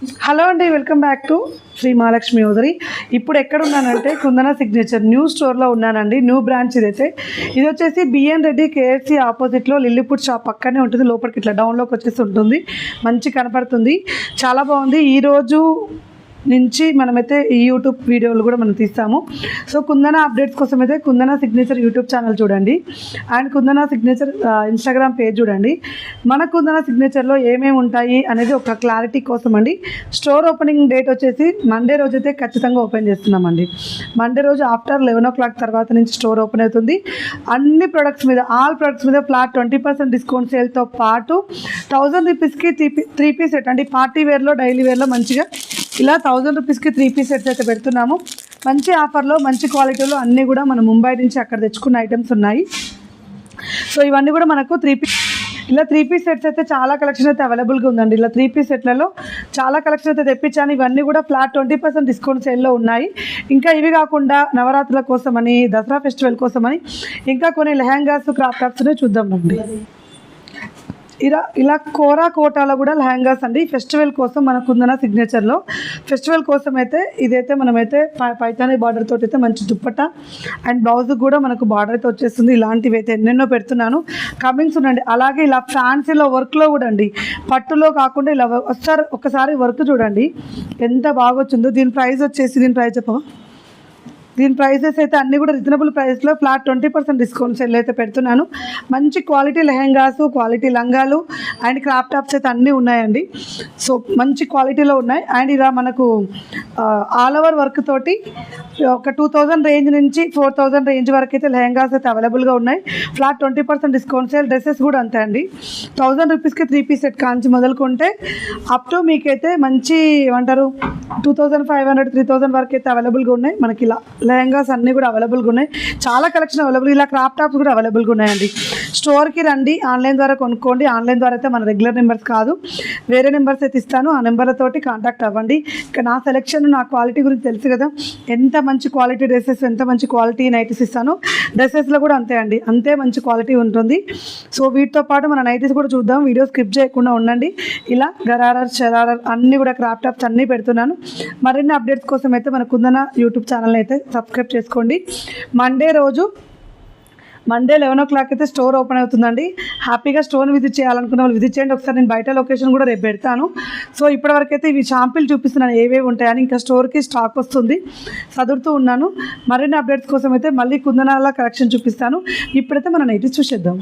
Hello అండి, welcome back to Shri Mahalakshmi యోదరి. ఇప్పుడు ఎక్కడ ఉన్నానంటే కుందన సిగ్నేచర్ న్యూ స్టోర్లో ఉన్నానండి. న్యూ బ్రాంచ్ ఇదైతే. ఇది వచ్చేసి బిఎన్ రెడ్డి కేఎఫ్సి ఆపోజిట్లో లిల్లీపుట్ షాప్ పక్కనే ఉంటుంది. లోపలికి ఇట్లా డౌన్లోకి వచ్చేసి ఉంటుంది. మంచి కనపడుతుంది, చాలా బాగుంది. ఈరోజు నుంచి మనమైతే ఈ యూట్యూబ్ వీడియోలు కూడా మనం తీస్తాము. సో కుందన అప్డేట్స్ కోసం అయితే కుందన సిగ్నేచర్ యూట్యూబ్ ఛానల్ చూడండి, and Kundana signature Instagram page చూడండి. మన కుందన సిగ్నేచర్లో ఏమేమి ఉంటాయి అనేది ఒక క్లారిటీ కోసం అండి. స్టోర్ ఓపెనింగ్ డేట్ వచ్చేసి మండే రోజు అయితే ఖచ్చితంగా ఓపెన్ చేస్తున్నామండి. మండే రోజు ఆఫ్టర్ 11 o'clock తర్వాత నుంచి స్టోర్ ఓపెన్ అవుతుంది. అన్ని ప్రొడక్ట్స్ మీద, ఆల్ ప్రొడక్ట్స్ మీద ఫ్లాట్ 20% డిస్కౌంట్ సేల్తో పాటు 1000 రూపీస్కి 3 పీస్ సెట్ అండి. పార్టీ వేర్లో, డైలీ వేర్లో మంచిగా ఇలా 1000 రూపీస్కి 3 పీస్ సెట్స్ అయితే పెడుతున్నాము. మంచి ఆఫర్లో, మంచి క్వాలిటీలో అన్నీ కూడా మనం ముంబై నుంచి అక్కడ తెచ్చుకున్న ఐటమ్స్ ఉన్నాయి. సో ఇవన్నీ కూడా మనకు 3 పీస్ సెట్స్ అయితే చాలా కలెక్షన్ అయితే అవైలబుల్గా ఉందండి. ఇలా 3 పీస్ సెట్లలో చాలా కలెక్షన్ అయితే తెప్పించాను. ఇవన్నీ కూడా ఫ్లాట్ 20% డిస్కౌంట్ సేల్లో ఉన్నాయి. ఇంకా ఇవి కాకుండా నవరాత్రుల కోసమని, దసరా ఫెస్టివల్ కోసమని ఇంకా కొన్ని లెహంగాస్, క్రాప్ టాప్స్ని చూద్దామండి. ఇలా కోటాలో కూడా లెహంగాస్ అండి. ఫెస్టివల్ కోసం మన కుందన సిగ్నేచర్లో ఫెస్టివల్ కోసం అయితే ఇదైతే మనమైతే పైతానీ బార్డర్ తోటి అయితే మంచి దుప్పట్టా అండ్ బ్లౌజ్ కూడా మనకు బార్డర్ అయితే వచ్చేస్తుంది. ఇలాంటివి అయితే ఎన్నెన్నో పెడుతున్నాను, కమింగ్స్ ఉండండి. అలాగే ఇలా ఫ్యాన్సీలో వర్క్లో కూడా అండి, పట్టులో కాకుండా ఇలా ఒకసారి వర్క్ చూడండి ఎంత బాగా వచ్చిందో. దీని ప్రైస్ చెప్పవా? దీని ప్రైసెస్ అయితే అన్నీ కూడా రీజనబుల్ ప్రైస్లో ఫ్లాట్ 20% డిస్కౌంట్ సేల్ అయితే పెడుతున్నాను. మంచి క్వాలిటీ లెహంగాస్, క్వాలిటీ లంగాలు అండ్ క్రాప్ టాప్స్ అయితే అన్నీ ఉన్నాయండి. సో మంచి క్వాలిటీలో ఉన్నాయి. అండ్ ఇలా మనకు ఆల్ ఓవర్ వర్క్ తోటి ఒక 2000 రేంజ్ నుంచి 4000 రేంజ్ వరకు అయితే లెహంగాస్ అయితే అవైలబుల్గా ఉన్నాయి. Flat 20% discount sale. డ్రెస్సెస్ కూడా అంతే అండి. 1000 రూపీస్కి 3 piece set Kanchi మొదలుకుంటే up to మీకైతే మంచి ఏమంటారు 2500, 3000 వరకు అయితే అవైలబుల్గా ఉన్నాయి. మనకి ఇలా లెహంగాస్ అన్నీ కూడా అవైలబుల్గా ఉన్నాయి. చాలా కలెక్షన్ అవైలబుల్. ఇలా క్రాప్ టాప్స్ కూడా అవైలబుల్గా ఉన్నాయండి. స్టోర్కి రండి, ఆన్లైన్ ద్వారా కొనుక్కోండి. ఆన్లైన్ ద్వారా అయితే మన రెగ్యులర్ నెంబర్స్ కాదు, వేరే నెంబర్స్ అయితే ఇస్తాను. ఆ నెంబర్లతోటి కాంటాక్ట్ అవ్వండి. ఇక నా సెలెక్షన్, నా క్వాలిటీ గురించి తెలుసు కదా, ఎంత మంచి క్వాలిటీ డ్రెస్సెస్, ఎంత మంచి క్వాలిటీ నైటీస్ ఇస్తాను. డ్రెస్సెస్లో కూడా అంతే అండి, అంతే మంచి క్వాలిటీ ఉంటుంది. సో వీటితో పాటు మన నైటీస్ కూడా చూద్దాం. వీడియో స్కిప్ చేయకుండా ఉండండి. ఇలా గరారర్, షరారర్ అన్నీ కూడా క్రాప్ టాప్స్ అన్నీ పెడుతున్నాను. మరిన్ని అప్డేట్స్ కోసం అయితే మన కుందన యూట్యూబ్ ఛానల్ని అయితే సబ్స్క్రైబ్ చేసుకోండి. మండే 11 o'clock అయితే స్టోర్ ఓపెన్ అవుతుందండి. హ్యాపీగా స్టోర్ని విజిట్ చేయాలనుకున్న వాళ్ళు విజిట్ చేయండి. ఒకసారి నేను బయట లొకేషన్ కూడా రేపు పెడతాను. సో ఇప్పటివరకు అయితే ఇవి షాంపిల్ చూపిస్తున్నాను ఏవేవి ఉంటాయని. ఇంకా స్టోర్కి స్టాక్ వస్తుంది, చదువుతూ ఉన్నాను. మరిన్ని అప్డేట్స్ కోసం అయితే మళ్ళీ కుందనాల కలెక్షన్ చూపిస్తాను. ఇప్పుడైతే మన నైటీస్ చూసేద్దాం.